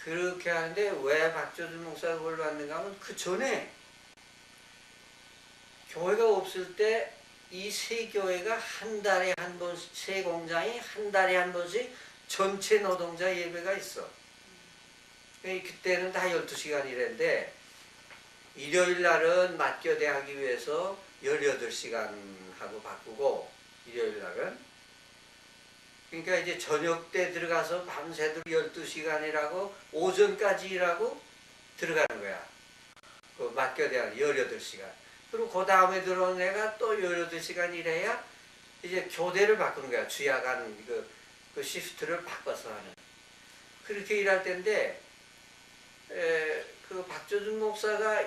그렇게 하는데 왜 박조준 목사가 그걸 받는가 하면 그 전에 교회가 없을 때 이 세 교회가 한 달에 한 번씩, 세 공장이 한 달에 한 번씩 전체 노동자 예배가 있어. 그때는 다 12시간이랬는데 일요일 날은 맞교대 하기 위해서 18시간 하고 바꾸고, 일요일 날은 그러니까 이제 저녁 때 들어가서 밤새도록 12시간이라고 오전까지 일하고 들어가는 거야. 그 맞교대 하기 18시간. 그리고 그 다음에 들어온 애가 또 18시간 일해야 이제 교대를 바꾸는 거야. 주야간 그 시프트를 바꿔서 하는. 그렇게 일할 때인데, 그 박조준 목사가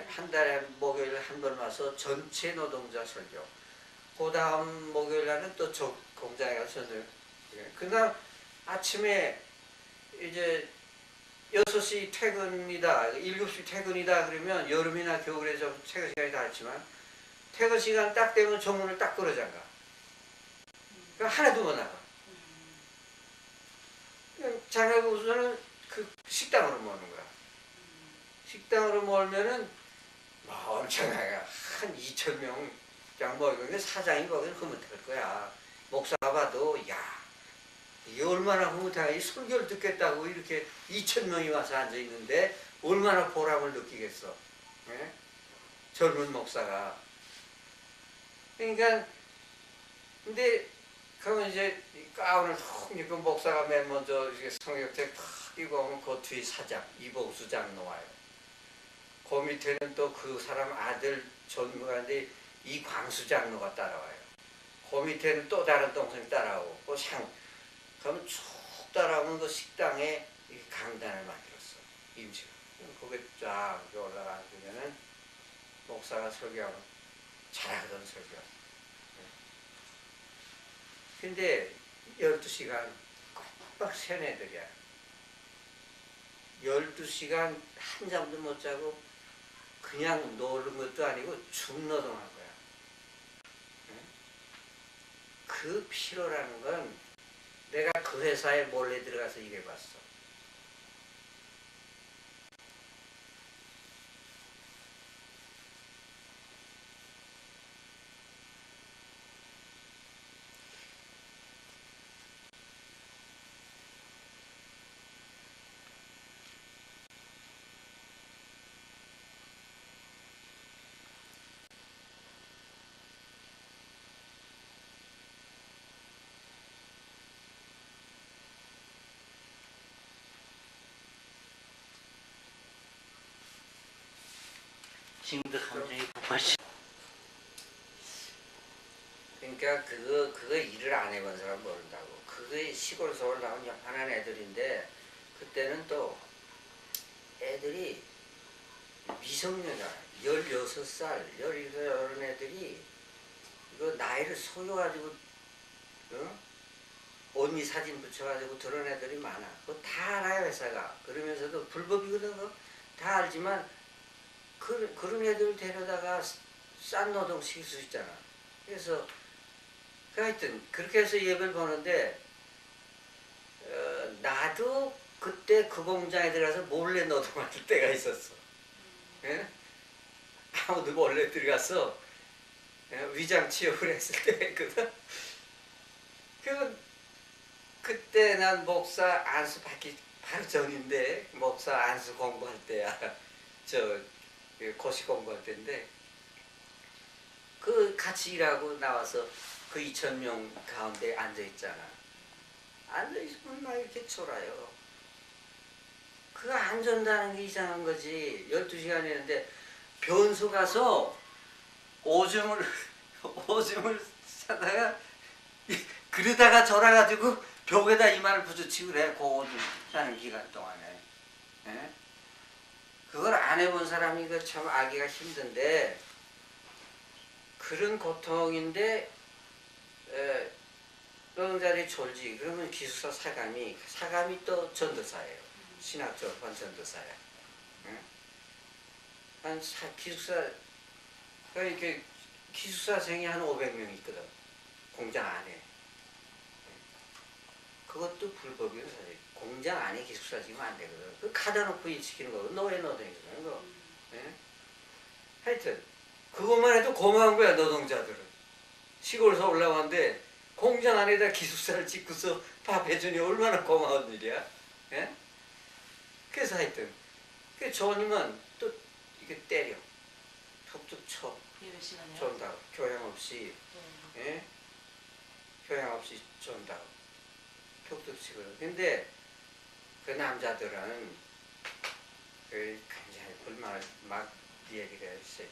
한 달에 목요일 한 번 와서 전체 노동자 설교. 그 다음 목요일 날은 또 공장에 가서 설교. 그날 아침에 이제 6시 퇴근이다, 7시 퇴근이다 그러면 여름이나 겨울에 좀 퇴근 시간이 다르지만 퇴근 시간 딱 되면 정문을 딱 끌어 잠가. 그러니까 하나도 못 나가. 장가고서는 그 식당으로 모는 거야. 식당으로 몰면은 엄청나게 한 2,000명 그냥 모이고, 사장이 거기는 흐뭇할 거야. 목사가 봐도 야, 이게 얼마나 흐뭇하게 이 설교를 듣겠다고 이렇게 2,000명이 와서 앉아 있는데 얼마나 보람을 느끼겠어. 예? 젊은 목사가. 그러니까 근데 그러면 이제 가운을 툭 입고 목사가 맨 먼저 성역책 탁 입고 오면 그 뒤 사장 이봉수 장로 와요. 그 밑에는 또 그 사람 아들 전무가인데 이광수 장로가 따라와요. 그 밑에는 또 다른 동생이 따라오고 그 그러면 쭉 따라오면 그 식당에 강단을 만들었어. 임시로. 거기에 쫙 올라가면은 목사가 설교하면 잘하던 설교. 근데 12시간 꽉 센 애들이야. 12시간 한 잠도 못 자고 그냥 노는 것도 아니고 중노동한 거야. 그 피로라는 건 내가 그 회사에 몰래 들어가서 일해봤어. 지금도 감정이 폭발시. 그러니까 그거 일을 안 해본 사람 모른다고. 그게 시골 서울 나온 연하는 애들인데 그때는 또 애들이 미성년자 16살, 17살 이런 애들이 이거 나이를 속여가지고 언니 사진 붙여가지고 그런 애들이 많아. 그거 다 알아요 회사가. 그러면서도 불법이거든. 그거 다 알지만 그런 애들을 데려다가 싼 노동 시킬 수 있잖아. 그래서 하여튼 그렇게 해서 예배를 보는데 나도 그때 그 공장에 들어가서 몰래 노동할 때가 있었어. 예? 아무도 몰래 들어가서 위장 취업을 했을 때거든. 그때 난 목사 안수 받기 바로 전인데 목사 안수 공부할 때야. 고시 공부할 때인데 그 같이 일하고 나와서 그 2,000명 가운데 앉아 있잖아. 앉아 있으면 막 이렇게 졸아요. 그거 안 존다는 게 이상한 거지. 12시간이었는데 변소 가서 오줌을 사다가 그러다가 졸아가지고 벽에다 이마를 부딪히고 그래. 그 오줌 싸는 기간 동안에. 예? 그걸 안 해본 사람이 참 알기가 힘든데 그런 고통인데 노동자들이 졸지. 그러면 기숙사 사감이 또 전도사예요. 신학 졸업한 전도사야. 한 기숙사 이렇게 기숙사생이 한 500명 있거든. 공장 안에. 그것도 불법이고 사실 공장 안에 기숙사 지면 안 되거든. 그 가다 놓고 일 시키는 거고 노예 노동이잖아 그거. 예? 하여튼 그것만 해도 고마운 거야 노동자들은. 시골에서 올라왔는데 공장 안에다 기숙사를 짓고서 밥 해주니 얼마나 고마운 일이야. 예? 그래서 하여튼 그 조님은 또 이게 때려 툭툭 쳐 예배 시간에. 존다고 교양 없이 예? 교양 없이 존다고 툭툭 치거든. 근데 그 남자들은 그 굉장히 불만을 막 얘기를 해. 새끼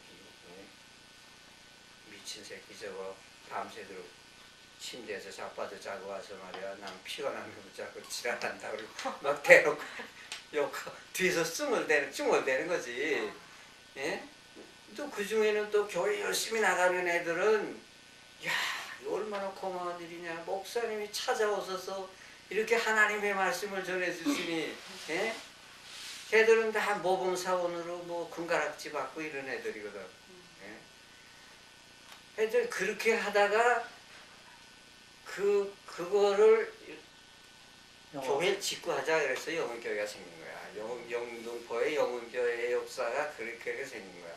예? 미친 새끼 저거 밤새도록 침대에서 자빠져 자고 와서 말이야 난 피곤한 거 자꾸 지랄한다 그러고 막 대놓고 욕 뒤에서 쭝얼대는 거지. 예? 또 그 중에는 또 교회 열심히 나가는 애들은 야 이거 얼마나 고마운 일이냐 목사님이 찾아오셔서 이렇게 하나님의 말씀을 전해주시니 예? 걔들은 다 모범사원으로 뭐 금가락지 받고 이런 애들이거든. 예? 하여튼 그렇게 하다가 그거를 교회를 짓고 하자 그래서 영흥교회가 생긴 거야. 영등포의 영흥교회의 역사가 그렇게 생긴 거야.